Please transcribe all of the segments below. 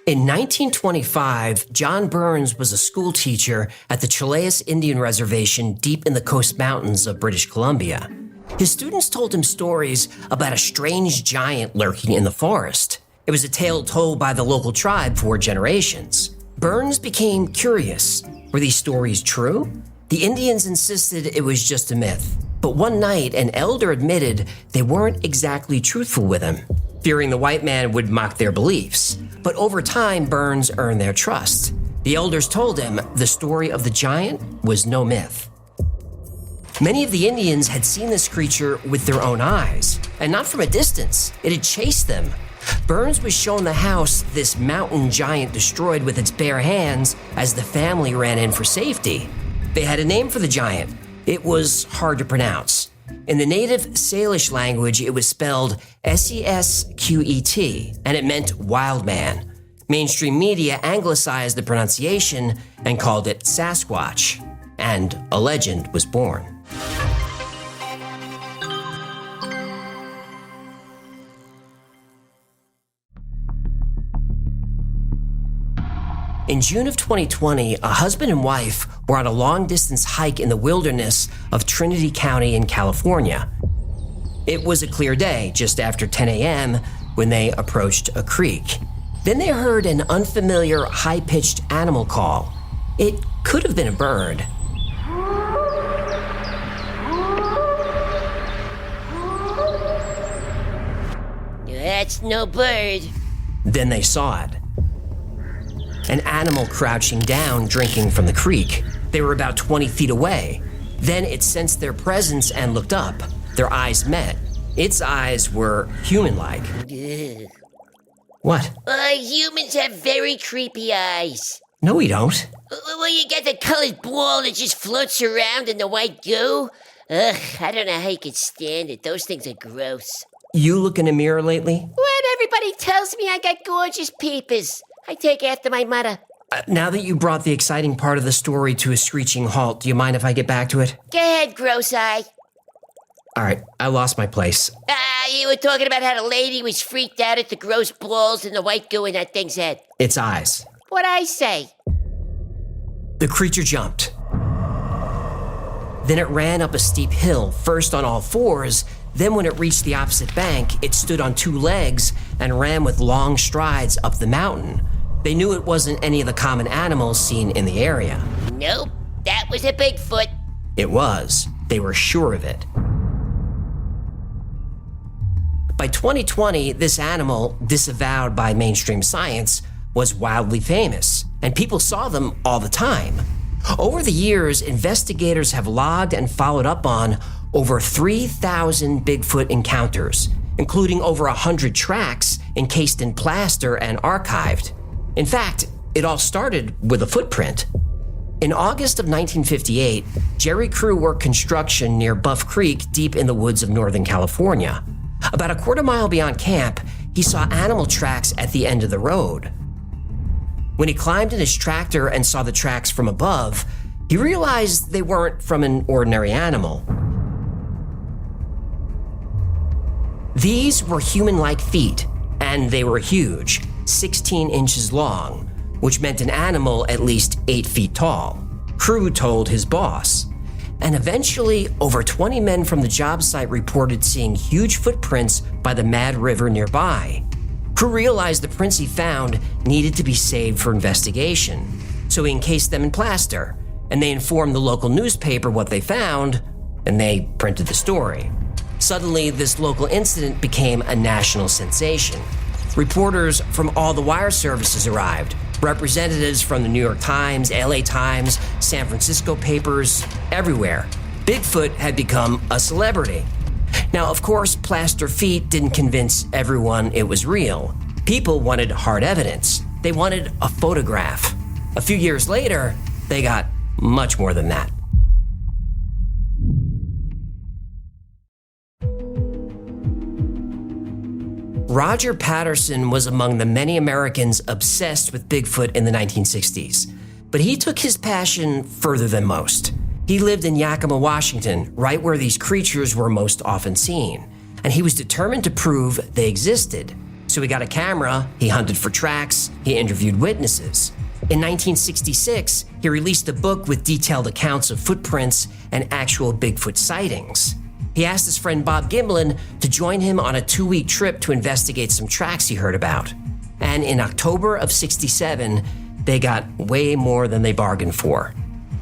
In 1925, John Burns was a school teacher at the Chileas Indian Reservation deep in the Coast Mountains of British Columbia. His students told him stories about a strange giant lurking in the forest. It was a tale told by the local tribe for generations. Burns became curious. Were these stories true? The Indians insisted it was just a myth. But one night, an elder admitted they weren't exactly truthful with him, fearing the white man would mock their beliefs. But over time, Burns earned their trust. The elders told him the story of the giant was no myth. Many of the Indians had seen this creature with their own eyes, and not from a distance. It had chased them. Burns was shown the house this mountain giant destroyed with its bare hands as the family ran in for safety. They had a name for the giant. It was hard to pronounce. In the native Salish language, it was spelled Sesquet, and it meant wild man. Mainstream media anglicized the pronunciation and called it Sasquatch, and a legend was born. In June of 2020, a husband and wife were on a long-distance hike in the wilderness of Trinity County in California. It was a clear day, just after 10 a.m., when they approached a creek. Then they heard an unfamiliar, high-pitched animal call. It could have been a bird. That's no bird. Then they saw it. An animal crouching down, drinking from the creek. They were about 20 feet away. Then it sensed their presence and looked up. Their eyes met. Its eyes were human-like. Ugh. What? Humans have very creepy eyes. No, we don't. Well, you get the colored ball that just floats around in the white goo. Ugh, I don't know how you can stand it. Those things are gross. You look in a mirror lately? What? Everybody tells me I got gorgeous peepers. I take after my mother. Now that you brought the exciting part of the story to a screeching halt, do you mind if I get back to it? Go ahead, gross eye. All right, I lost my place. You were talking about how the lady was freaked out at the gross balls and the white goo in that thing's head. Its eyes. What'd I say? The creature jumped. Then it ran up a steep hill, first on all fours. Then when it reached the opposite bank, it stood on two legs and ran with long strides up the mountain. They knew it wasn't any of the common animals seen in the area. Nope, that was a Bigfoot. It was. They were sure of it. By 2020, this animal, disavowed by mainstream science, was wildly famous, and people saw them all the time. Over the years, investigators have logged and followed up on over 3,000 Bigfoot encounters, including over 100 tracks encased in plaster and archived. In fact, it all started with a footprint. In August of 1958, Jerry Crew worked construction near Buff Creek deep in the woods of Northern California. About a quarter mile beyond camp, he saw animal tracks at the end of the road. When he climbed in his tractor and saw the tracks from above, he realized they weren't from an ordinary animal. These were human-like feet, and they were huge, 16 inches long, which meant an animal at least 8 feet tall. Crew told his boss. And eventually, over 20 men from the job site reported seeing huge footprints by the Mad River nearby. Crew realized the prints he found needed to be saved for investigation, so he encased them in plaster, and they informed the local newspaper what they found, and they printed the story. Suddenly, this local incident became a national sensation. Reporters from all the wire services arrived, representatives from the New York Times, LA Times, San Francisco papers, everywhere. Bigfoot had become a celebrity. Now, of course, plaster feet didn't convince everyone it was real. People wanted hard evidence. They wanted a photograph. A few years later, they got much more than that. Roger Patterson was among the many Americans obsessed with Bigfoot in the 1960s, but he took his passion further than most. He lived in Yakima, Washington, right where these creatures were most often seen, and he was determined to prove they existed. So he got a camera, he hunted for tracks, he interviewed witnesses. In 1966, he released a book with detailed accounts of footprints and actual Bigfoot sightings. He asked his friend Bob Gimlin to join him on a 2-week trip to investigate some tracks he heard about. And in October of '67, they got way more than they bargained for.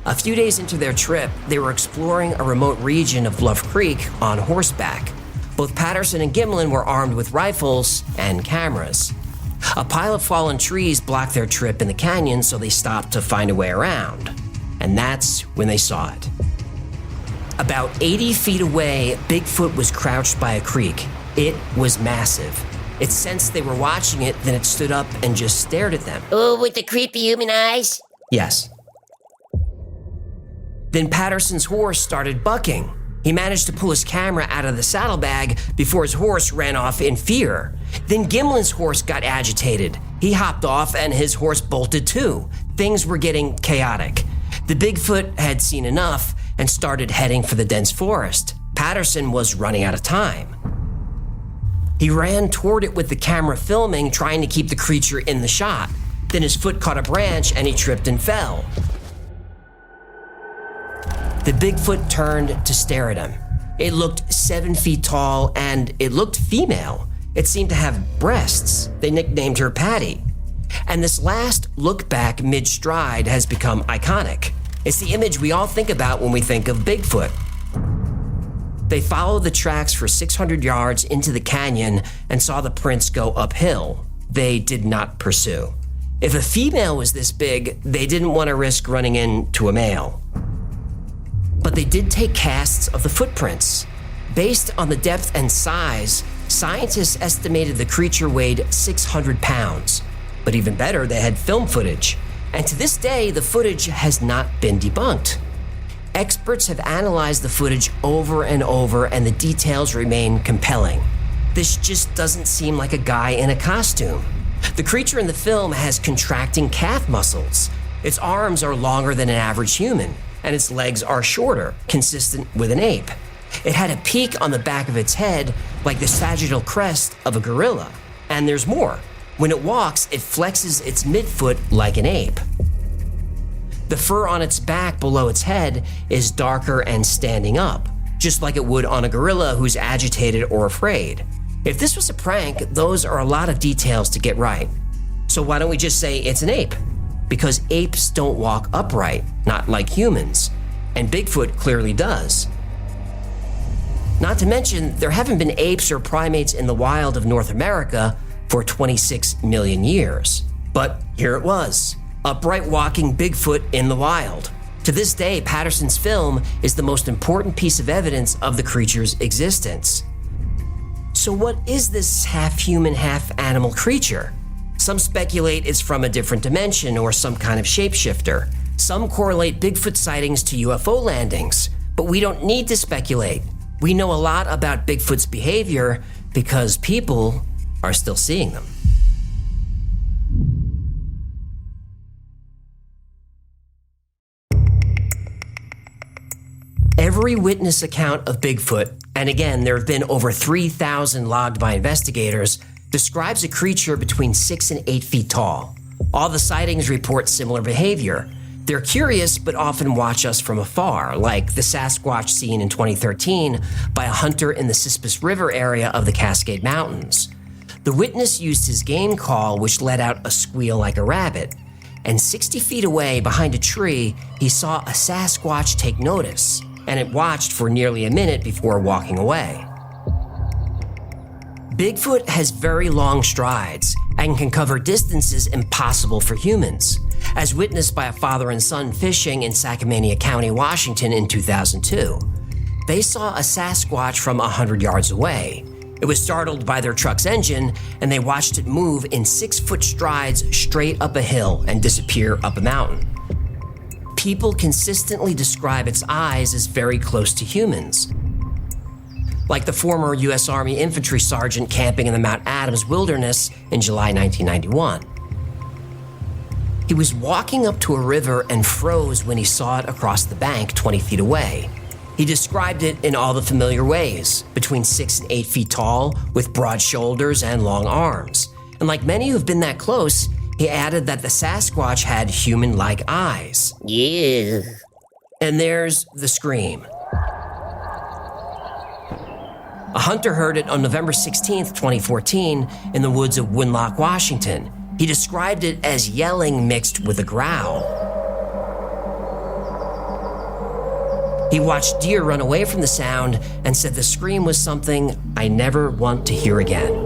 A few days into their trip, they were exploring a remote region of Bluff Creek on horseback. Both Patterson and Gimlin were armed with rifles and cameras. A pile of fallen trees blocked their trip in the canyon, so they stopped to find a way around. And that's when they saw it. About 80 feet away, Bigfoot was crouched by a creek. It was massive. It sensed they were watching it, then it stood up and just stared at them. Oh, with the creepy human eyes? Yes. Then Patterson's horse started bucking. He managed to pull his camera out of the saddlebag before his horse ran off in fear. Then Gimlin's horse got agitated. He hopped off and his horse bolted too. Things were getting chaotic. The Bigfoot had seen enough and started heading for the dense forest. Patterson was running out of time. He ran toward it with the camera filming, trying to keep the creature in the shot. Then his foot caught a branch and he tripped and fell. The Bigfoot turned to stare at him. It looked 7 feet tall and it looked female. It seemed to have breasts. They nicknamed her Patty. And this last look back mid-stride has become iconic. It's the image we all think about when we think of Bigfoot. They followed the tracks for 600 yards into the canyon and saw the prints go uphill. They did not pursue. If a female was this big, they didn't want to risk running into a male. But they did take casts of the footprints. Based on the depth and size, scientists estimated the creature weighed 600 pounds. But even better, they had film footage. And to this day, the footage has not been debunked. Experts have analyzed the footage over and over, and the details remain compelling. This just doesn't seem like a guy in a costume. The creature in the film has contracting calf muscles. Its arms are longer than an average human, and its legs are shorter, consistent with an ape. It had a peak on the back of its head, like the sagittal crest of a gorilla. And there's more. When it walks, it flexes its midfoot like an ape. The fur on its back below its head is darker and standing up, just like it would on a gorilla who's agitated or afraid. If this was a prank, those are a lot of details to get right. So why don't we just say it's an ape? Because apes don't walk upright, not like humans, and Bigfoot clearly does. Not to mention, there haven't been apes or primates in the wild of North America for 26 million years. But here it was, upright walking Bigfoot in the wild. To this day, Patterson's film is the most important piece of evidence of the creature's existence. So what is this half-human, half-animal creature? Some speculate it's from a different dimension or some kind of shapeshifter. Some correlate Bigfoot sightings to UFO landings, but we don't need to speculate. We know a lot about Bigfoot's behavior because people are still seeing them. Every witness account of Bigfoot, and again, there have been over 3,000 logged by investigators, describes a creature between 6 and 8 feet tall. All the sightings report similar behavior. They're curious, but often watch us from afar, like the Sasquatch seen in 2013 by a hunter in the Cispus River area of the Cascade Mountains. The witness used his game call, which let out a squeal like a rabbit. And 60 feet away, behind a tree, he saw a Sasquatch take notice, and it watched for nearly a minute before walking away. Bigfoot has very long strides and can cover distances impossible for humans, as witnessed by a father and son fishing in Sacramento County, Washington in 2002. They saw a Sasquatch from 100 yards away. It was startled by their truck's engine, and they watched it move in 6-foot strides straight up a hill and disappear up a mountain. People consistently describe its eyes as very close to humans, like the former U.S. Army infantry sergeant camping in the Mount Adams wilderness in July 1991. He was walking up to a river and froze when he saw it across the bank 20 feet away. He described it in all the familiar ways, between 6 and 8 feet tall, with broad shoulders and long arms. And like many who've been that close, he added that the Sasquatch had human-like eyes. Yeah. And there's the scream. A hunter heard it on November 16th, 2014, in the woods of Winlock, Washington. He described it as yelling mixed with a growl. He watched deer run away from the sound and said the scream was something I never want to hear again.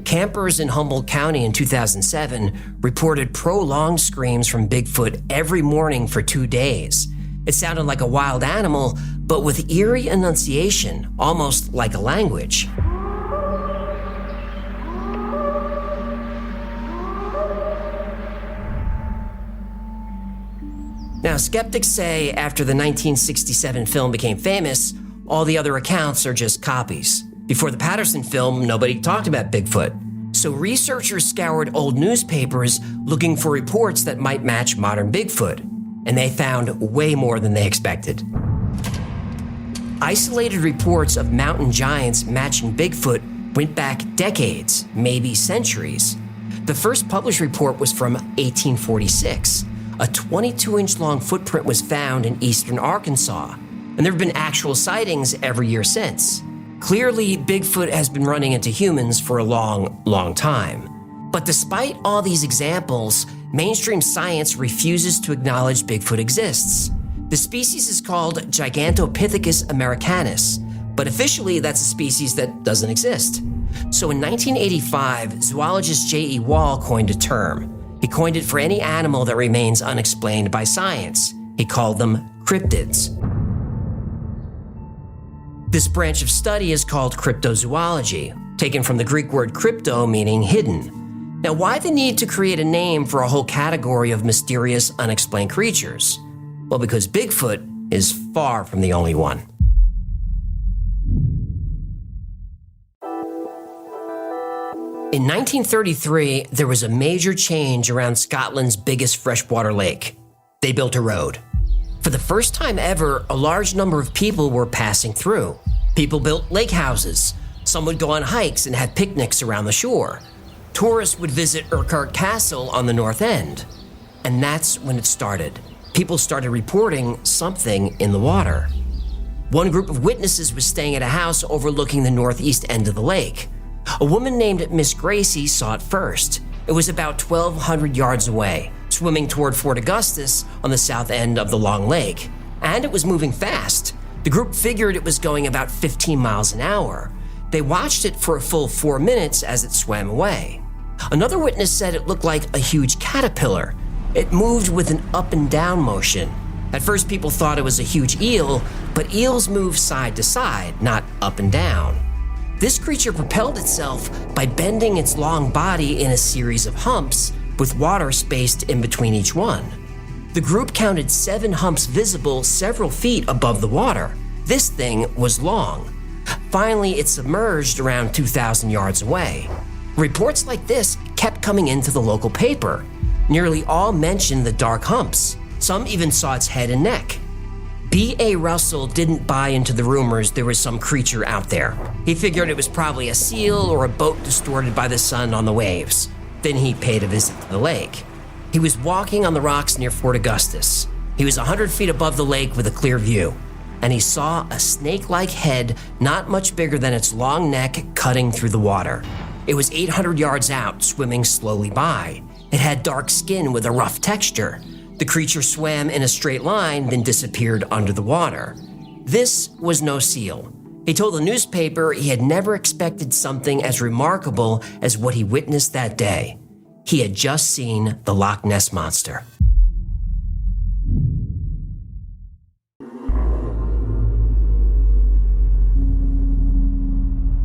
Campers in Humboldt County in 2007 reported prolonged screams from Bigfoot every morning for 2 days. It sounded like a wild animal, but with eerie enunciation, almost like a language. Now, skeptics say after the 1967 film became famous, all the other accounts are just copies. Before the Patterson film, nobody talked about Bigfoot. So researchers scoured old newspapers looking for reports that might match modern Bigfoot, and they found way more than they expected. Isolated reports of mountain giants matching Bigfoot went back decades, maybe centuries. The first published report was from 1846. A 22-inch long footprint was found in eastern Arkansas, and there have been actual sightings every year since. Clearly, Bigfoot has been running into humans for a long, long time. But despite all these examples, mainstream science refuses to acknowledge Bigfoot exists. The species is called Gigantopithecus americanus, but officially that's a species that doesn't exist. So in 1985, zoologist J.E. Wall coined a term. He coined it for any animal that remains unexplained by science. He called them cryptids. This branch of study is called cryptozoology, taken from the Greek word crypto meaning hidden. Now, why the need to create a name for a whole category of mysterious, unexplained creatures? Well, because Bigfoot is far from the only one. In 1933, there was a major change around Scotland's biggest freshwater lake. They built a road. For the first time ever, a large number of people were passing through. People built lake houses. Some would go on hikes and have picnics around the shore. Tourists would visit Urquhart Castle on the north end. And that's when it started. People started reporting something in the water. One group of witnesses was staying at a house overlooking the northeast end of the lake. A woman named Miss Gracie saw it first. It was about 1,200 yards away, swimming toward Fort Augustus on the south end of the long lake. And it was moving fast. The group figured it was going about 15 miles an hour. They watched it for a full 4 minutes as it swam away. Another witness said it looked like a huge caterpillar. It moved with an up and down motion. At first, people thought it was a huge eel, but eels move side to side, not up and down. This creature propelled itself by bending its long body in a series of humps, with water spaced in between each one. The group counted 7 humps visible several feet above the water. This thing was long. Finally, it submerged around 2,000 yards away. Reports like this kept coming into the local paper. Nearly all mentioned the dark humps. Some even saw its head and neck. B.A. Russell didn't buy into the rumors there was some creature out there. He figured it was probably a seal or a boat distorted by the sun on the waves. Then he paid a visit to the lake. He was walking on the rocks near Fort Augustus. He was 100 feet above the lake with a clear view, and he saw a snake-like head not much bigger than its long neck cutting through the water. It was 800 yards out, swimming slowly by. It had dark skin with a rough texture. The creature swam in a straight line, then disappeared under the water. This was no seal. He told the newspaper he had never expected something as remarkable as what he witnessed that day. He had just seen the Loch Ness Monster.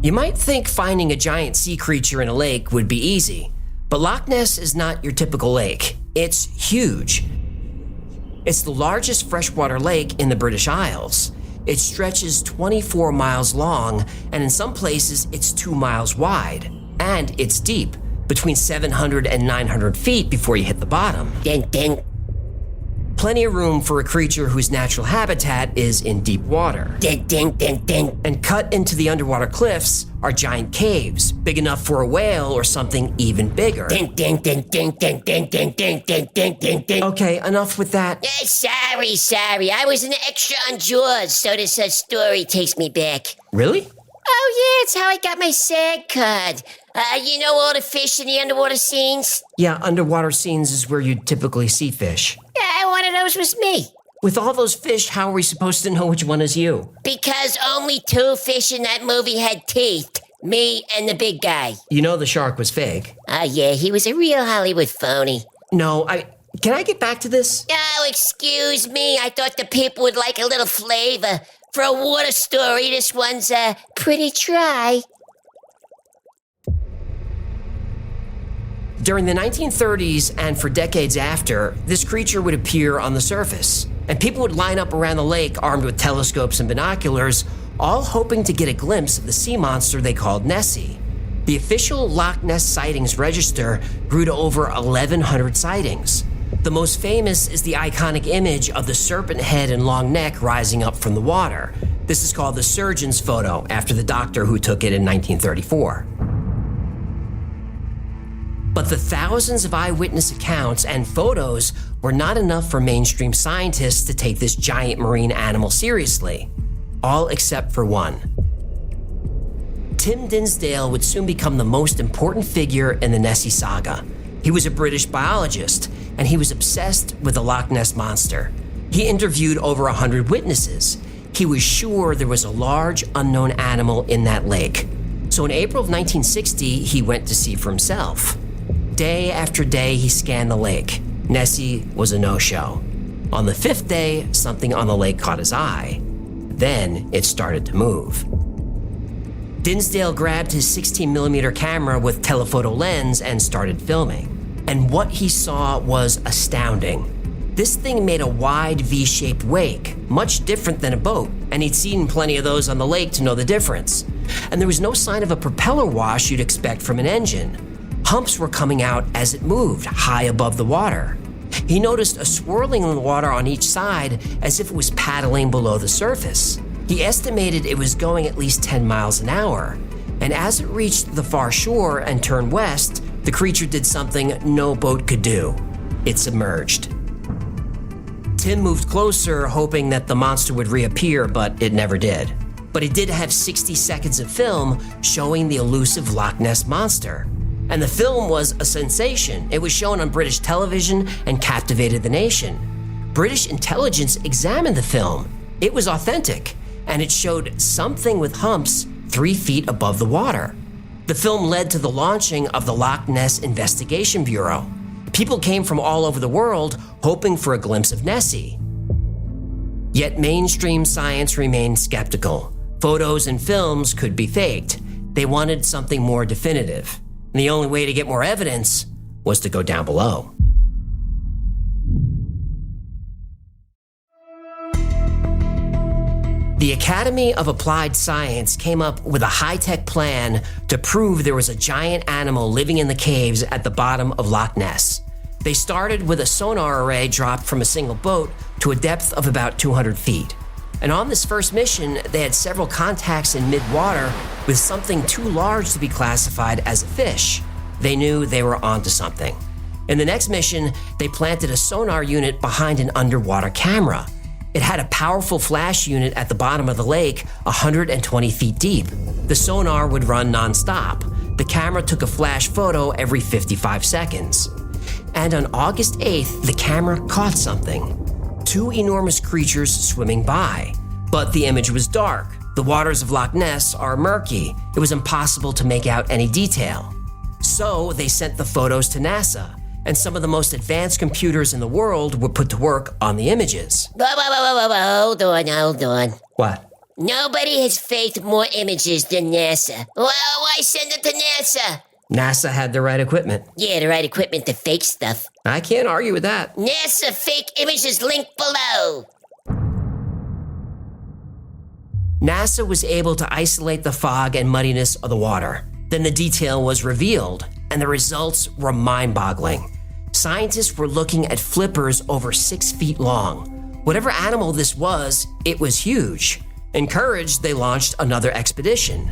You might think finding a giant sea creature in a lake would be easy, but Loch Ness is not your typical lake. It's huge. It's the largest freshwater lake in the British Isles. It stretches 24 miles long, and in some places it's 2 miles wide. And it's deep. between 700 and 900 feet before you hit the bottom. Ding, ding. Plenty of room for a creature whose natural habitat is in deep water. Ding, ding, ding, ding. And cut into the underwater cliffs are giant caves, big enough for a whale or something even bigger. Ding, ding, ding, ding, ding, ding, ding, ding, ding, ding, ding, ding. Okay, enough with that. Sorry. I was an extra on Jaws, so this story takes me back. Really? Oh, yeah, it's how I got my SAG card. You know all the fish in the underwater scenes? Yeah, underwater scenes is where you typically see fish. Yeah, one of those was me. With all those fish, how are we supposed to know which one is you? Because only 2 fish in that movie had teeth. Me and the big guy. You know the shark was fake. Oh, yeah, he was a real Hollywood phony. No, can I get back to this? Oh, excuse me. I thought the people would like a little flavor. For a water story, this one's pretty dry. During the 1930s and for decades after, this creature would appear on the surface, and people would line up around the lake armed with telescopes and binoculars, all hoping to get a glimpse of the sea monster they called Nessie. The official Loch Ness sightings register grew to over 1,100 sightings. The most famous is the iconic image of the serpent head and long neck rising up from the water. This is called the surgeon's photo, after the doctor who took it in 1934. But the thousands of eyewitness accounts and photos were not enough for mainstream scientists to take this giant marine animal seriously. All except for one. Tim Dinsdale would soon become the most important figure in the Nessie saga. He was a British biologist, and he was obsessed with the Loch Ness Monster. He interviewed over 100 witnesses. He was sure there was a large, unknown animal in that lake. So in April of 1960, he went to see for himself. Day after day, he scanned the lake. Nessie was a no-show. On the 5th day, something on the lake caught his eye. Then it started to move. Dinsdale grabbed his 16mm camera with telephoto lens and started filming. And what he saw was astounding. This thing made a wide V-shaped wake, much different than a boat, and he'd seen plenty of those on the lake to know the difference. And there was no sign of a propeller wash you'd expect from an engine. Humps were coming out as it moved, high above the water. He noticed a swirling in the water on each side as if it was paddling below the surface. He estimated it was going at least 10 miles an hour. And as it reached the far shore and turned west, the creature did something no boat could do. It submerged. Tim moved closer, hoping that the monster would reappear, but it never did. But it did have 60 seconds of film showing the elusive Loch Ness Monster. And the film was a sensation. It was shown on British television and captivated the nation. British intelligence examined the film. It was authentic, and it showed something with humps 3 feet above the water. The film led to the launching of the Loch Ness Investigation Bureau. People came from all over the world hoping for a glimpse of Nessie. Yet mainstream science remained skeptical. Photos and films could be faked. They wanted something more definitive. And the only way to get more evidence was to go down below. The Academy of Applied Science came up with a high-tech plan to prove there was a giant animal living in the caves at the bottom of Loch Ness. They started with a sonar array dropped from a single boat to a depth of about 200 feet. And on this first mission, they had several contacts in mid-water with something too large to be classified as a fish. They knew they were onto something. In the next mission, they planted a sonar unit behind an underwater camera. It had a powerful flash unit at the bottom of the lake, 120 feet deep. The sonar would run nonstop. The camera took a flash photo every 55 seconds. And on August 8th, the camera caught something. 2 enormous creatures swimming by. But the image was dark. The waters of Loch Ness are murky. It was impossible to make out any detail. So they sent the photos to NASA, and some of the most advanced computers in the world were put to work on the images. Hold on. What? Nobody has faked more images than NASA. Well, why send it to NASA? NASA had the right equipment. Yeah, the right equipment to fake stuff. I can't argue with that. NASA fake images link below. NASA was able to isolate the fog and muddiness of the water. Then the detail was revealed, and the results were mind-boggling. Scientists were looking at flippers over 6 feet long. Whatever animal this was, it was huge. Encouraged, they launched another expedition.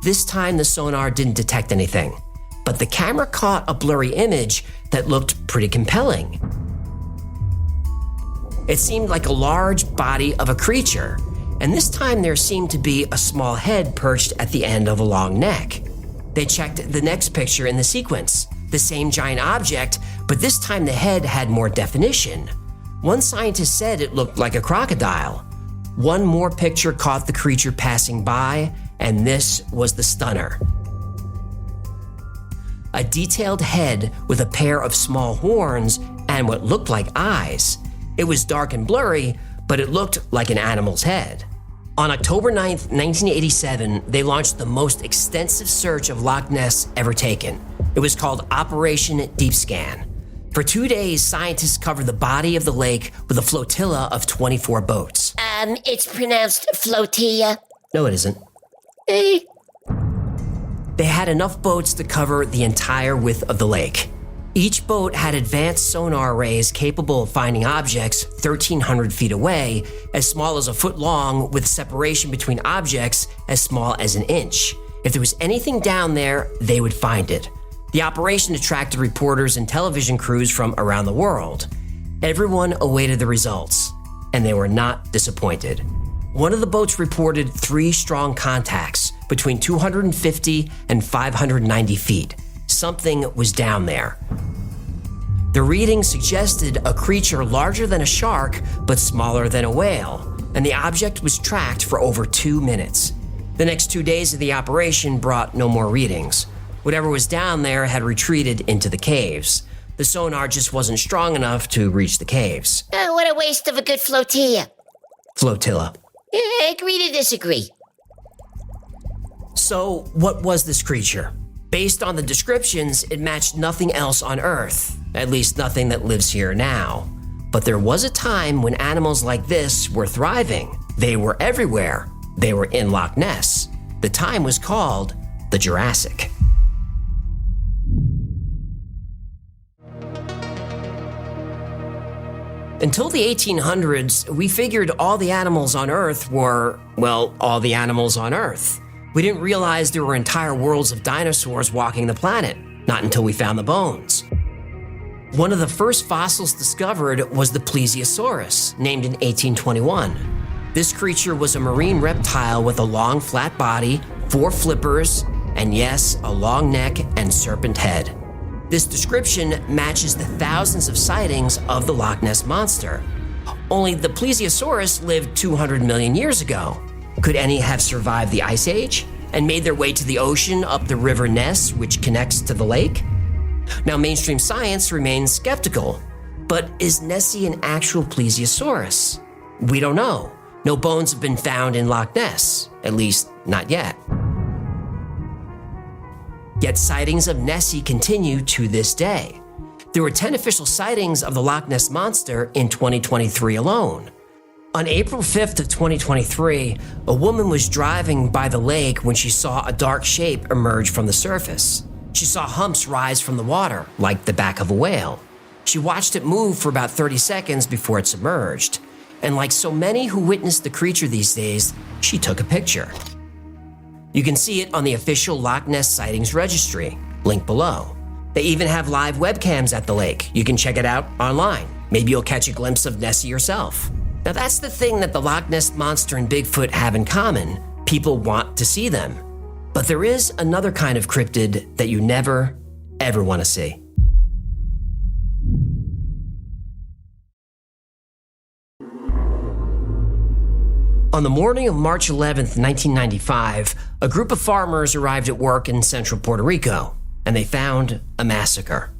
This time, the sonar didn't detect anything, but the camera caught a blurry image that looked pretty compelling. It seemed like a large body of a creature, and this time there seemed to be a small head perched at the end of a long neck. They checked the next picture in the sequence, the same giant object, but this time the head had more definition. One scientist said it looked like a crocodile. One more picture caught the creature passing by, and this was the stunner. A detailed head with a pair of small horns and what looked like eyes. It was dark and blurry, but it looked like an animal's head. On October 9th, 1987, they launched the most extensive search of Loch Ness ever taken. It was called Operation Deep Scan. For 2 days, scientists covered the body of the lake with a flotilla of 24 boats. It's pronounced flotilla. No, it isn't. They had enough boats to cover the entire width of the lake. Each boat had advanced sonar arrays capable of finding objects 1,300 feet away, as small as a foot long, with separation between objects as small as an inch. If there was anything down there, they would find it. The operation attracted reporters and television crews from around the world. Everyone awaited the results, and they were not disappointed. One of the boats reported 3 strong contacts between 250 and 590 feet. Something was down there. The reading suggested a creature larger than a shark but smaller than a whale, and the object was tracked for over 2 minutes. The next 2 days of the operation brought no more readings. Whatever was down there had retreated into the caves. The sonar just wasn't strong enough to reach the caves. Oh, what a waste of a good flotilla. Flotilla. Agree to disagree. So, what was this creature? Based on the descriptions, it matched nothing else on Earth, at least nothing that lives here now. But there was a time when animals like this were thriving. They were everywhere. They were in Loch Ness. The time was called the Jurassic. Until the 1800s, we figured all the animals on Earth were, well, all the animals on Earth. We didn't realize there were entire worlds of dinosaurs walking the planet, not until we found the bones. One of the first fossils discovered was the plesiosaurus, named in 1821. This creature was a marine reptile with a long, flat body, 4 flippers, and yes, a long neck and serpent head. This description matches the thousands of sightings of the Loch Ness Monster. Only the plesiosaurus lived 200 million years ago. Could any have survived the Ice Age and made their way to the ocean up the River Ness, which connects to the lake? Now, mainstream science remains skeptical. But is Nessie an actual plesiosaurus? We don't know. No bones have been found in Loch Ness, at least not yet. Yet sightings of Nessie continue to this day. There were 10 official sightings of the Loch Ness Monster in 2023 alone. On April 5th of 2023, a woman was driving by the lake when she saw a dark shape emerge from the surface. She saw humps rise from the water, like the back of a whale. She watched it move for about 30 seconds before it submerged. And like so many who witnessed the creature these days, she took a picture. You can see it on the official Loch Ness Sightings Registry, link below. They even have live webcams at the lake. You can check it out online. Maybe you'll catch a glimpse of Nessie yourself. Now that's the thing that the Loch Ness Monster and Bigfoot have in common. People want to see them. But there is another kind of cryptid that you never, ever want to see. On the morning of March 11th, 1995, a group of farmers arrived at work in central Puerto Rico, and they found a massacre.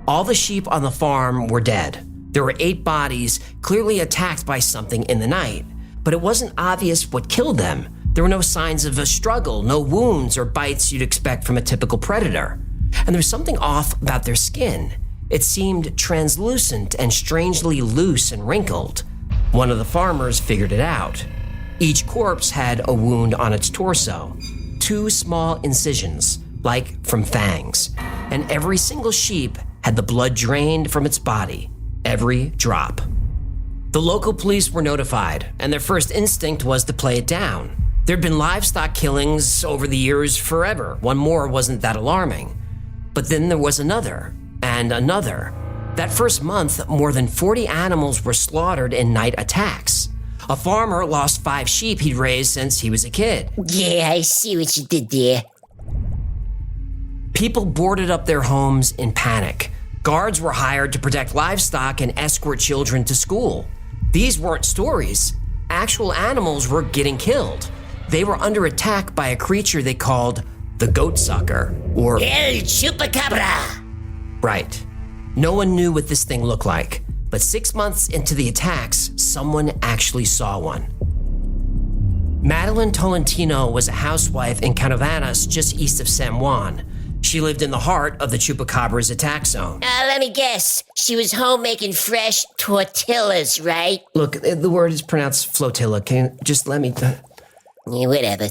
All the sheep on the farm were dead. There were 8 bodies, clearly attacked by something in the night, but it wasn't obvious what killed them. There were no signs of a struggle, no wounds or bites you'd expect from a typical predator. And there was something off about their skin. It seemed translucent and strangely loose and wrinkled. One of the farmers figured it out. Each corpse had a wound on its torso, 2 small incisions, like from fangs. And every single sheep had the blood drained from its body, every drop. The local police were notified, and their first instinct was to play it down. There'd been livestock killings over the years forever. One more wasn't that alarming. But then there was another, and another. That first month, more than 40 animals were slaughtered in night attacks. A farmer lost 5 sheep he'd raised since he was a kid. Yeah, I see what you did there. People boarded up their homes in panic. Guards were hired to protect livestock and escort children to school. These weren't stories. Actual animals were getting killed. They were under attack by a creature they called the goat sucker, or El Chupacabra! Right. No one knew what this thing looked like, but 6 months into the attacks, someone actually saw one. Madeline Tolentino was a housewife in Canovanas, just east of San Juan. She lived in the heart of the Chupacabra's attack zone. Let me guess. She was home making fresh tortillas, right? Look, the word is pronounced flotilla. Can you just let me... Yeah, whatever.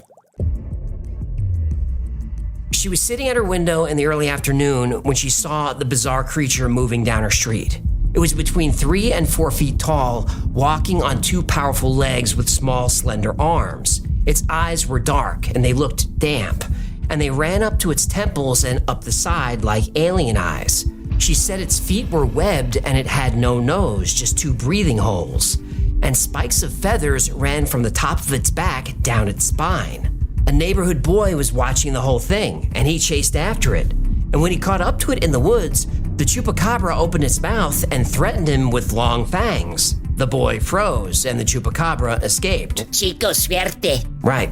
She was sitting at her window in the early afternoon when she saw the bizarre creature moving down her street. It was between 3 and 4 feet tall, walking on 2 powerful legs with small, slender arms. Its eyes were dark and they looked damp, and they ran up to its temples and up the side like alien eyes. She said its feet were webbed and it had no nose, just 2 breathing holes. And spikes of feathers ran from the top of its back down its spine. A neighborhood boy was watching the whole thing, and he chased after it. And when he caught up to it in the woods, the Chupacabra opened its mouth and threatened him with long fangs. The boy froze, and the Chupacabra escaped. Chico suerte. Right.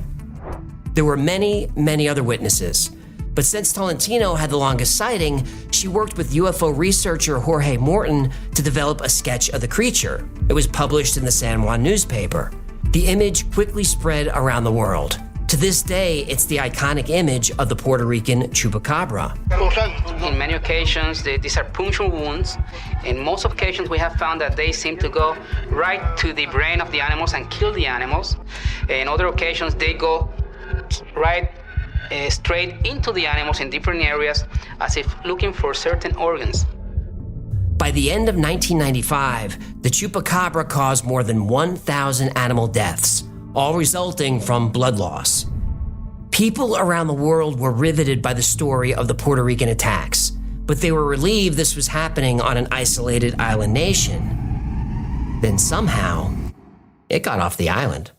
There were many, many other witnesses. But since Tolentino had the longest sighting, she worked with UFO researcher Jorge Morton to develop a sketch of the creature. It was published in the San Juan newspaper. The image quickly spread around the world. To this day, it's the iconic image of the Puerto Rican Chupacabra. In many occasions, these are puncture wounds. In most occasions, we have found that they seem to go right to the brain of the animals and kill the animals. In other occasions, they go right straight into the animals in different areas, as if looking for certain organs. By the end of 1995, the Chupacabra caused more than 1,000 animal deaths, all resulting from blood loss. People around the world were riveted by the story of the Puerto Rican attacks, but they were relieved this was happening on an isolated island nation. Then somehow, it got off the island.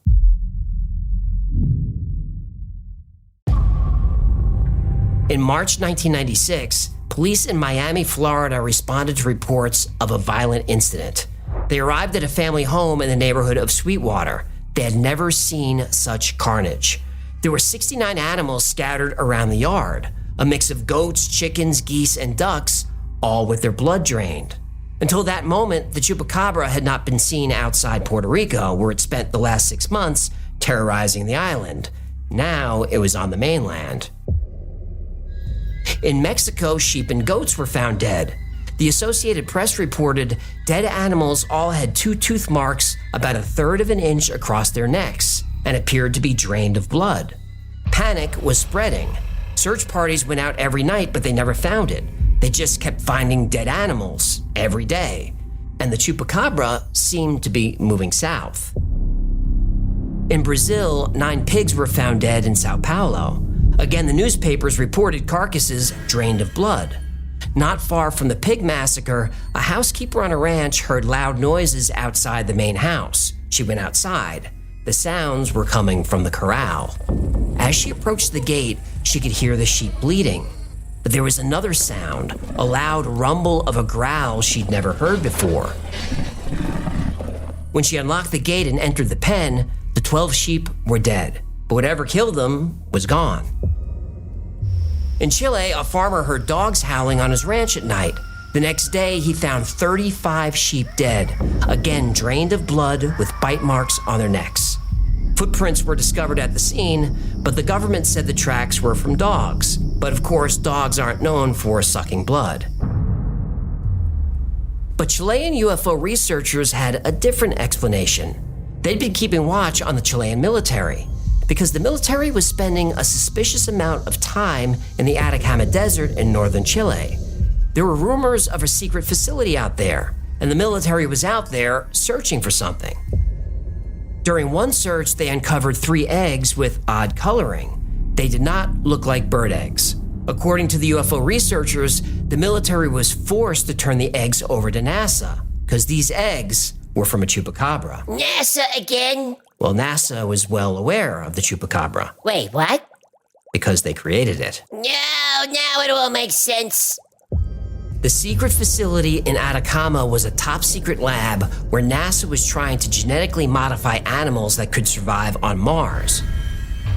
In March 1996, police in Miami, Florida responded to reports of a violent incident. They arrived at a family home in the neighborhood of Sweetwater. They had never seen such carnage. There were 69 animals scattered around the yard, a mix of goats, chickens, geese, and ducks, all with their blood drained. Until that moment, the Chupacabra had not been seen outside Puerto Rico, where it spent the last 6 months terrorizing the island. Now it was on the mainland. In Mexico, sheep and goats were found dead. The Associated Press reported dead animals all had 2 tooth marks about 1/3 of an inch across their necks and appeared to be drained of blood. Panic was spreading. Search parties went out every night, but they never found it. They just kept finding dead animals every day, and the Chupacabra seemed to be moving south. In Brazil, 9 pigs were found dead in Sao Paulo. Again, the newspapers reported carcasses drained of blood. Not far from the pig massacre, a housekeeper on a ranch heard loud noises outside the main house. She went outside. The sounds were coming from the corral. As she approached the gate, she could hear the sheep bleating. But there was another sound, a loud rumble of a growl she'd never heard before. When she unlocked the gate and entered the pen, the 12 sheep were dead, but whatever killed them was gone. In Chile, a farmer heard dogs howling on his ranch at night. The next day, he found 35 sheep dead, again drained of blood with bite marks on their necks. Footprints were discovered at the scene, but the government said the tracks were from dogs. But of course, dogs aren't known for sucking blood. But Chilean UFO researchers had a different explanation. They'd been keeping watch on the Chilean military. because the military was spending a suspicious amount of time in the Atacama Desert in northern Chile. There were rumors of a secret facility out there, and the military was out there searching for something. During one search, they uncovered 3 eggs with odd coloring. They did not look like bird eggs. According to the UFO researchers, the military was forced to turn the eggs over to NASA because these eggs were from a chupacabra. NASA again? Well, NASA was well aware of the chupacabra Wait, what? because they created it. No, now it all makes sense. The secret facility in Atacama was a top secret lab where NASA was trying to genetically modify animals that could survive on Mars.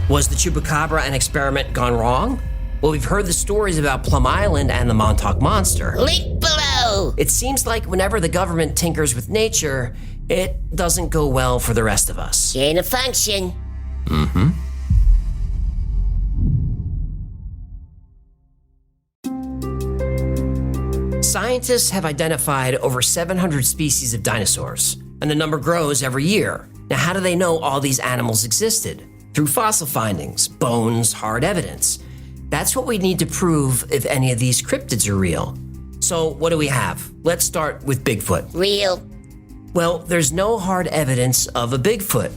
Was the chupacabra an experiment gone wrong? Well, we've heard the stories about Plum Island and the Montauk Monster. Link below. It seems like whenever the government tinkers with nature, it doesn't go well for the rest of us. Gain of function. Scientists have identified over 700 species of dinosaurs, and the number grows every year. Now, how do they know all these animals existed? Through fossil findings, bones, hard evidence. That's what we need to prove if any of these cryptids are real. So what do we have? Let's start with Bigfoot. Real. Well, there's no hard evidence of a Bigfoot.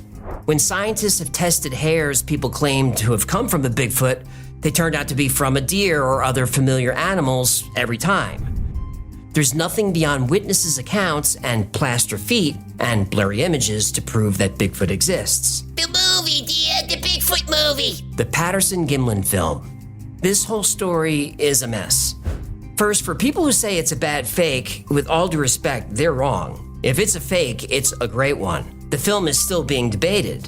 When scientists have tested hairs people claim to have come from a Bigfoot, they turned out to be from a deer or other familiar animals every time. There's nothing beyond witnesses' accounts and plaster feet and blurry images to prove that Bigfoot exists. The movie, dear, the Bigfoot movie. The Patterson-Gimlin Film. This whole story is a mess. First, for people who say it's a bad fake, with all due respect, they're wrong. If it's a fake, it's a great one. The film is still being debated.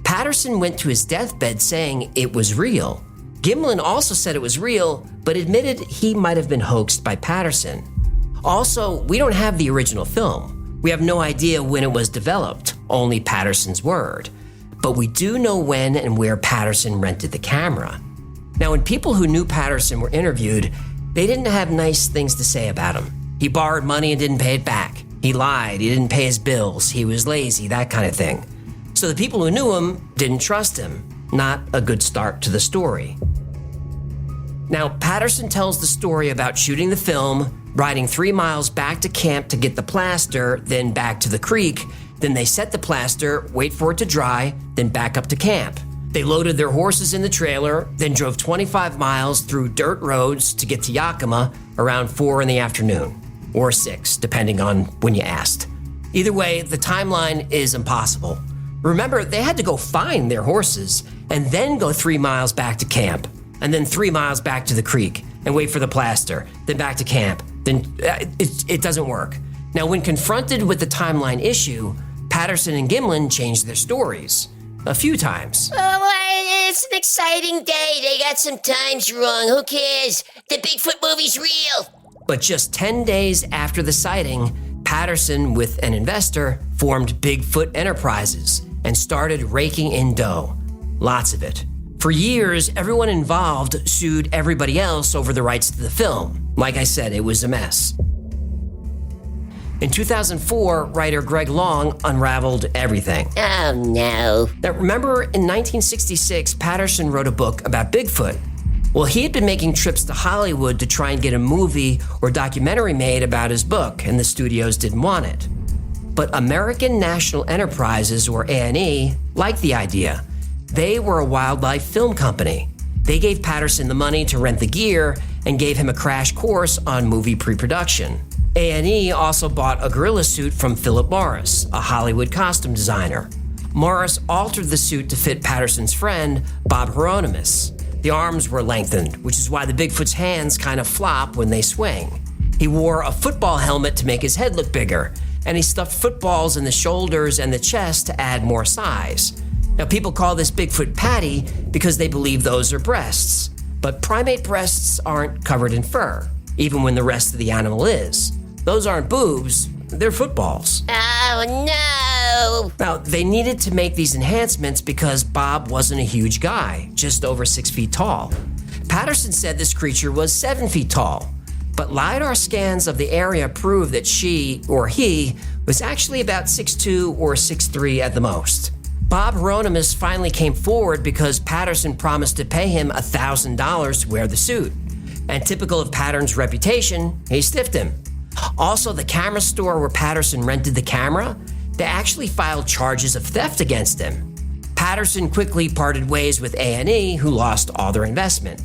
Patterson went to his deathbed saying it was real. Gimlin also said it was real, but admitted he might have been hoaxed by Patterson. Also, we don't have the original film. We have no idea when it was developed, only Patterson's word. But we do know when and where Patterson rented the camera. Now, when people who knew Patterson were interviewed, they didn't have nice things to say about him. He borrowed money and didn't pay it back. He lied, he didn't pay his bills, he was lazy, that kind of thing. So the people who knew him didn't trust him. Not a good start to the story. Now, Patterson tells the story about shooting the film, riding 3 miles back to camp to get the plaster, then back to the creek. Then they set the plaster, wait for it to dry, then back up to camp. They loaded their horses in the trailer, then drove 25 miles through dirt roads to get to Yakima around 4 in the afternoon, or 6, depending on when you asked. Either way, the timeline is impossible. Remember, they had to go find their horses and then go 3 miles back to camp, and then 3 miles back to the creek and wait for the plaster, then back to camp. Then it doesn't work. Now, when confronted with the timeline issue, Patterson and Gimlin changed their stories a few times. Oh, it's an exciting day. They got some times wrong. Who cares? The Bigfoot movie's real. But just 10 days after the sighting, Patterson, with an investor, formed Bigfoot Enterprises and started raking in dough. Lots of it. For years, everyone involved sued everybody else over the rights to the film. Like I said, it was a mess. In 2004, writer Greg Long unraveled everything. Oh, no. Now, remember, in 1966, Patterson wrote a book about Bigfoot. Well, he had been making trips to Hollywood to try and get a movie or documentary made about his book, and the studios didn't want it. But American National Enterprises, or A&E, liked the idea. They were a wildlife film company. They gave Patterson the money to rent the gear and gave him a crash course on movie pre-production. A&E also bought a gorilla suit from Philip Morris, a Hollywood costume designer. Morris altered the suit to fit Patterson's friend, Bob Hieronymus. The arms were lengthened, which is why the Bigfoot's hands kind of flop when they swing. He wore a football helmet to make his head look bigger, and he stuffed footballs in the shoulders and the chest to add more size. Now, people call this Bigfoot Patty because they believe those are breasts, but primate breasts aren't covered in fur, even when the rest of the animal is. Those aren't boobs, they're footballs. Oh, no. Now, they needed to make these enhancements because Bob wasn't a huge guy, just over 6 feet tall. Patterson said this creature was 7 feet tall, but LiDAR scans of the area proved that she, or he, was actually about 6'2" or 6'3" at the most. Bob Hieronymus finally came forward because Patterson promised to pay him $1,000 to wear the suit. And typical of Patterson's reputation, he stiffed him. Also, the camera store where Patterson rented the camera, they actually filed charges of theft against him. Patterson quickly parted ways with A&E, who lost all their investment.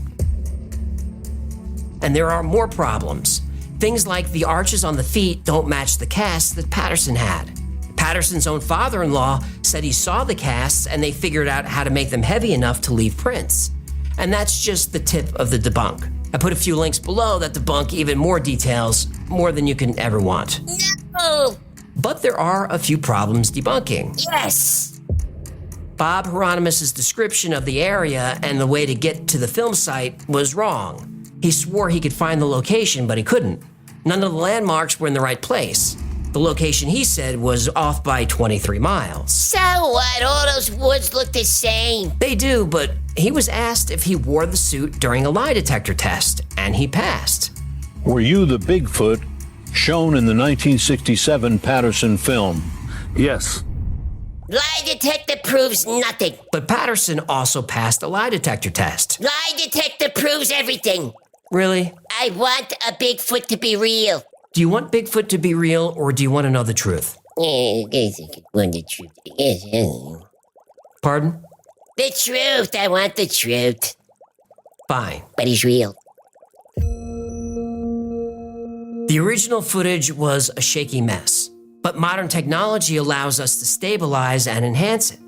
And there are more problems. Things like the arches on the feet don't match the casts that Patterson had. Patterson's own father-in-law said he saw the casts and they figured out how to make them heavy enough to leave prints. And that's just the tip of the debunk. I put a few links below that debunk even more details, more than you can ever want. No! But there are a few problems debunking. Yes! Bob Hieronymus' description of the area and the way to get to the film site was wrong. He swore he could find the location, but he couldn't. None of the landmarks were in the right place. The location, he said, was off by 23 miles. So what? All those woods look the same. They do, but he was asked if he wore the suit during a lie detector test, and he passed. Were you the Bigfoot shown in the 1967 Patterson film? Yes. Lie detector proves nothing. But Patterson also passed a lie detector test. Lie detector proves everything. Really? I want a Bigfoot to be real. Do you want Bigfoot to be real, or do you want to know the truth? I want the truth. Pardon? The truth. I want the truth. Fine. But he's real. The original footage was a shaky mess, but modern technology allows us to stabilize and enhance it.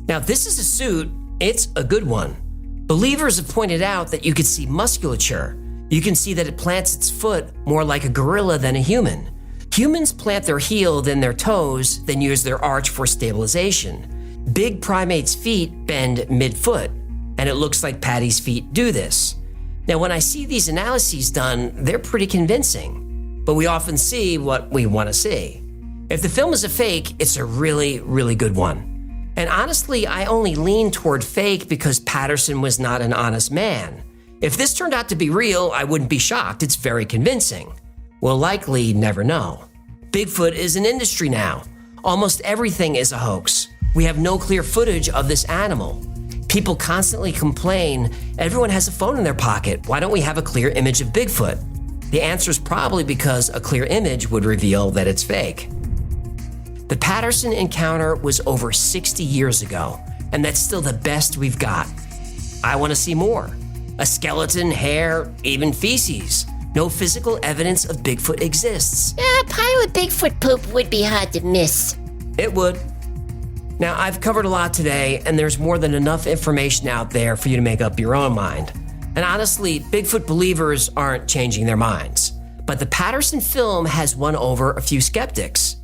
Now, if this is a suit, it's a good one. Believers have pointed out that you could see musculature. You can see that it plants its foot more like a gorilla than a human. Humans plant their heel, then their toes, then use their arch for stabilization. Big primates' feet bend mid-foot, and it looks like Patty's feet do this. Now, when I see these analyses done, they're pretty convincing, but we often see what we want to see. If the film is a fake, it's a really, really good one. And honestly, I only lean toward fake because Patterson was not an honest man. If this turned out to be real, I wouldn't be shocked. It's very convincing. We'll likely never know. Bigfoot is an industry now. Almost everything is a hoax. We have no clear footage of this animal. People constantly complain, everyone has a phone in their pocket. Why don't we have a clear image of Bigfoot? The answer is probably because a clear image would reveal that it's fake. The Patterson encounter was over 60 years ago, and that's still the best we've got. I want to see more. A skeleton, hair, even feces. No physical evidence of Bigfoot exists. A pile of Bigfoot poop would be hard to miss. It would. Now, I've covered a lot today, and there's more than enough information out there for you to make up your own mind. And honestly, Bigfoot believers aren't changing their minds. But the Patterson film has won over a few skeptics.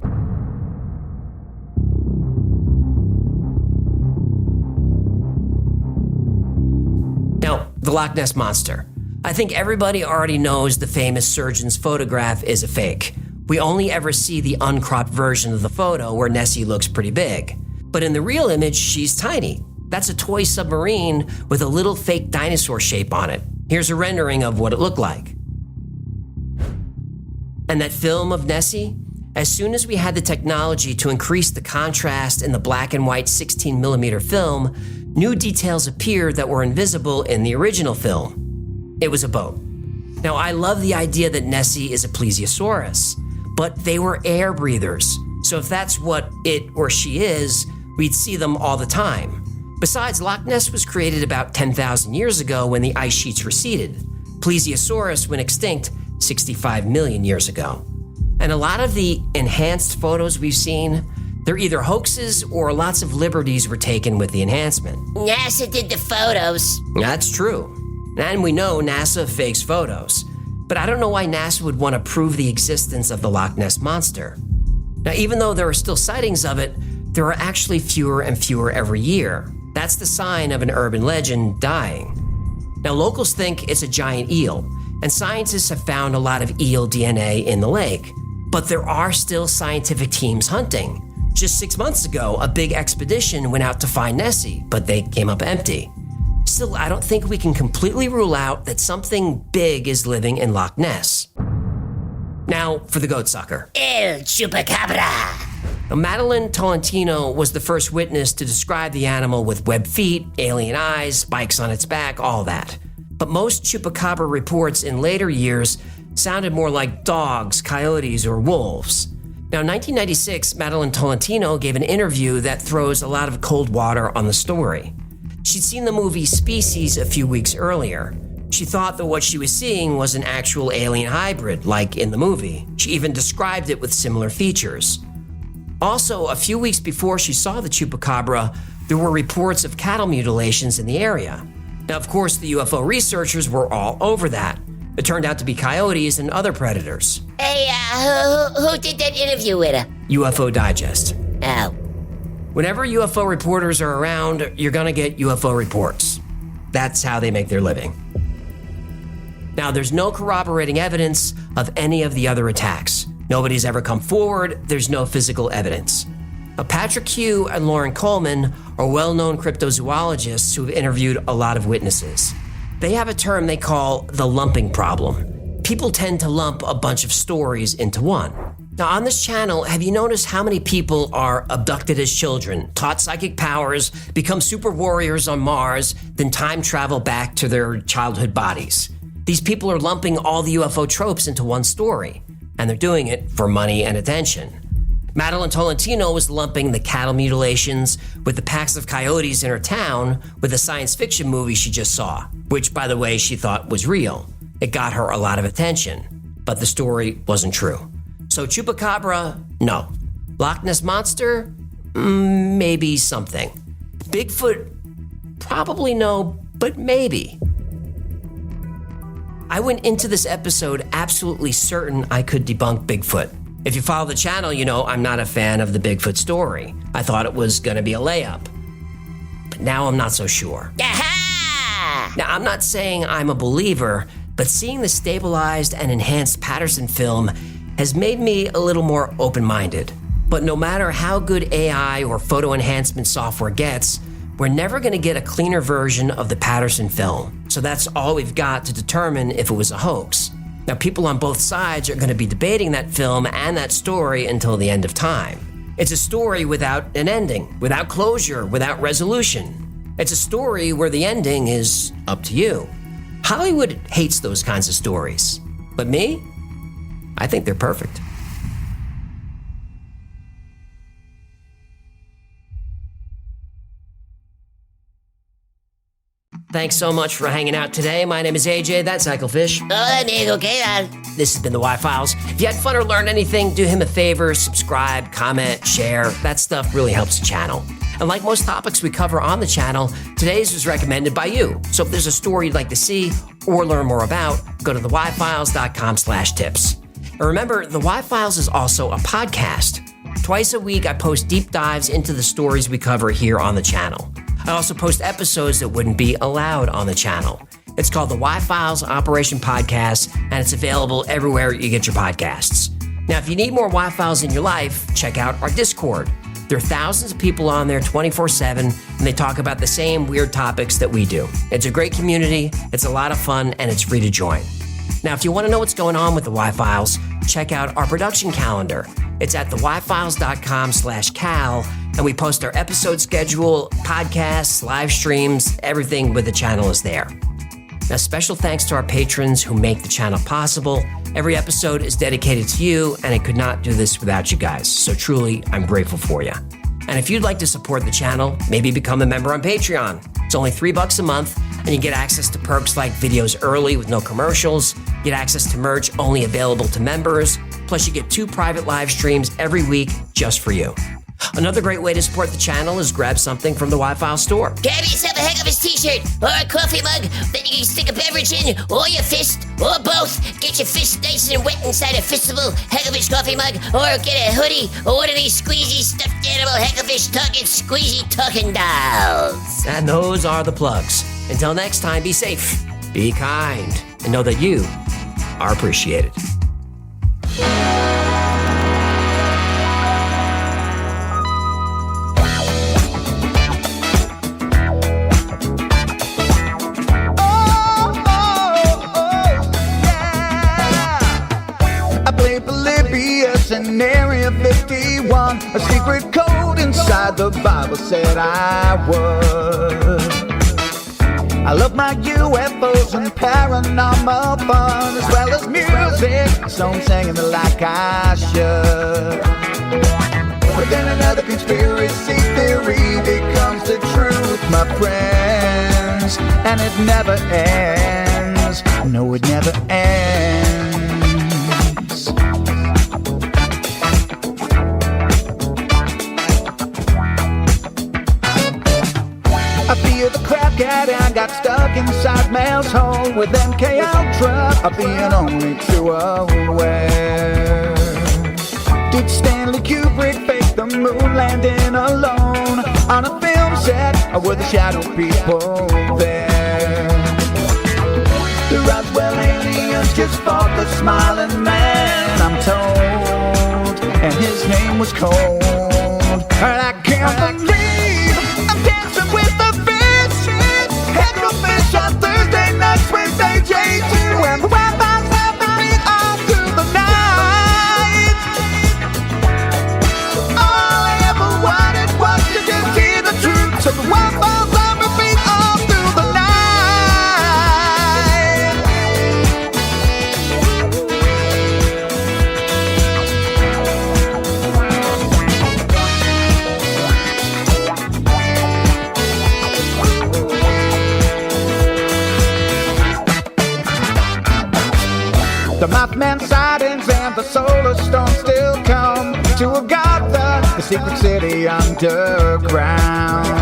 Now, the Loch Ness Monster. I think everybody already knows the famous surgeon's photograph is a fake. We only ever see the uncropped version of the photo where Nessie looks pretty big. But in the real image, she's tiny. That's a toy submarine with a little fake dinosaur shape on it. Here's a rendering of what it looked like. And that film of Nessie? As soon as we had the technology to increase the contrast in the black and white 16mm film, new details appeared that were invisible in the original film. It was a boat. Now, I love the idea that Nessie is a plesiosaurus, but they were air breathers. So if that's what it or she is, we'd see them all the time. Besides, Loch Ness was created about 10,000 years ago when the ice sheets receded. Plesiosaurus went extinct 65 million years ago. And a lot of the enhanced photos we've seen, they're either hoaxes or lots of liberties were taken with the enhancement. NASA did the photos. That's true. And we know NASA fakes photos. But I don't know why NASA would want to prove the existence of the Loch Ness Monster. Now, even though there are still sightings of it, there are actually fewer and fewer every year. That's the sign of an urban legend dying. Now, locals think it's a giant eel, and scientists have found a lot of eel DNA in the lake. But there are still scientific teams hunting. Just 6 months ago, a big expedition went out to find Nessie, but they came up empty. Still, I don't think we can completely rule out that something big is living in Loch Ness. Now for the goat sucker. El Chupacabra. Now, Madeline Tolentino was the first witness to describe the animal with webbed feet, alien eyes, spikes on its back, all that. But most Chupacabra reports in later years sounded more like dogs, coyotes, or wolves. Now, in 1996, Madeline Tolentino gave an interview that throws a lot of cold water on the story. She'd seen the movie Species a few weeks earlier. She thought that what she was seeing was an actual alien hybrid, like in the movie. She even described it with similar features. Also, a few weeks before she saw the Chupacabra, there were reports of cattle mutilations in the area. Now, of course, the UFO researchers were all over that. It turned out to be coyotes and other predators. Hey, who did that interview with her? UFO Digest. Oh. Whenever UFO reporters are around, you're gonna get UFO reports. That's how they make their living. Now, there's no corroborating evidence of any of the other attacks. Nobody's ever come forward, there's no physical evidence. Now, Patrick Hugh and Lauren Coleman are well-known cryptozoologists who have interviewed a lot of witnesses. They have a term they call the lumping problem. People tend to lump a bunch of stories into one. Now, on this channel, have you noticed how many people are abducted as children, taught psychic powers, become super warriors on Mars, then time travel back to their childhood bodies? These people are lumping all the UFO tropes into one story, and they're doing it for money and attention. Madeline Tolentino was lumping the cattle mutilations with the packs of coyotes in her town with a science fiction movie she just saw, which, by the way, she thought was real. It got her a lot of attention, but the story wasn't true. So Chupacabra, no. Loch Ness Monster, maybe something. Bigfoot, probably no, but maybe. I went into this episode absolutely certain I could debunk Bigfoot. If you follow the channel, you know I'm not a fan of the Bigfoot story. I thought it was gonna be a layup. But now I'm not so sure. Aha! Now, I'm not saying I'm a believer, but seeing the stabilized and enhanced Patterson film has made me a little more open-minded. But no matter how good AI or photo enhancement software gets, we're never gonna get a cleaner version of the Patterson film. So that's all we've got to determine if it was a hoax. Now, people on both sides are gonna be debating that film and that story until the end of time. It's a story without an ending, without closure, without resolution. It's a story where the ending is up to you. Hollywood hates those kinds of stories. But me? I think they're perfect. Thanks so much for hanging out today. My name is AJ, that's Cyclefish. Hola, amigo, ¿qué tal? This has been the Y-Files. If you had fun or learned anything, do him a favor, subscribe, comment, share. That stuff really helps the channel. And like most topics we cover on the channel, today's was recommended by you. So if there's a story you'd like to see or learn more about, go to theyfiles.com/tips. And remember, the Y-Files is also a podcast. Twice a week, I post deep dives into the stories we cover here on the channel. I also post episodes that wouldn't be allowed on the channel. It's called the Y-Files Operation Podcast, and it's available everywhere you get your podcasts. Now, if you need more Y-Files in your life, check out our Discord. There are thousands of people on there 24/7, and they talk about the same weird topics that we do. It's a great community, it's a lot of fun, and it's free to join. Now, if you want to know what's going on with the Y-Files, check out our production calendar. It's at theyfiles.com/cal, and we post our episode schedule, podcasts, live streams, everything with the channel is there. Now, special thanks to our patrons who make the channel possible. Every episode is dedicated to you, and I could not do this without you guys. So truly, I'm grateful for you. And if you'd like to support the channel, maybe become a member on Patreon. It's only $3 a month, and you get access to perks like videos early with no commercials, you get access to merch only available to members, plus you get 2 private live streams every week just for you. Another great way to support the channel is grab something from the Y-File store. Grab yourself a heck of a t-shirt or a coffee mug that you can stick a beverage in, or your fist, or both. Get your fist nice and wet inside a fistable Hecklefish coffee mug, or get a hoodie, or one of these squeezy stuffed animal Hecklefish talking squeezy talking dolls. And those are the plugs. Until next time, be safe, be kind, and know that you are appreciated. the Bible said I would. I love my UFOs and paranormal fun, as well as music, so I'm singing it like I should. But then another conspiracy theory becomes the truth, my friends, and it never ends. No, it never ends. I feel the crap cat and got stuck inside Mel's hole with MK Ultra of being only too aware. Did Stanley Kubrick fake the moon landing alone on a film set, or were the shadow people there? The Roswell aliens just fought the smiling man, I'm told, and his name was Cold. And I can't believe I'm dancing with the fish. Head go fish on Thursday nights with AJ2, and the Wi-Fi's helping me all through the night. All I ever wanted was to just hear the truth, so the Wi-Fi's on repeat all through the night. The Mothman sightings and the solar storm still come to Agatha, the secret city underground.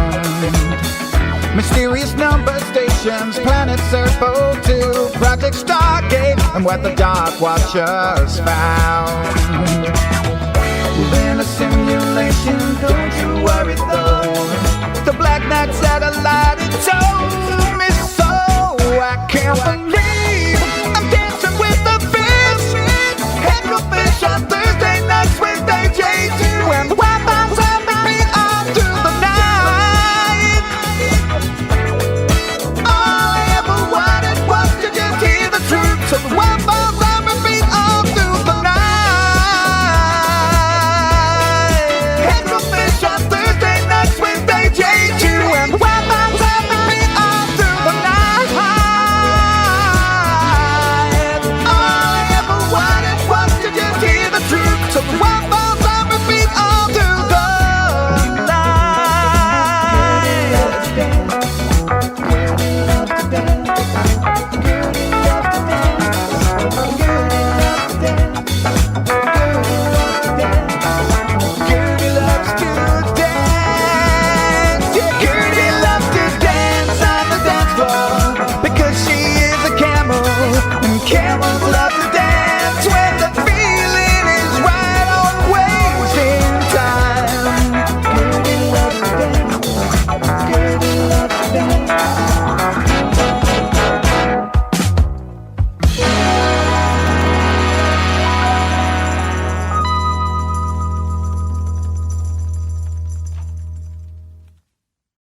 Mysterious number stations, planet Serpo 2, Project Stargate, and what the Dark Watchers found. Within a simulation, don't you worry though. The Black Knight satellite, it's all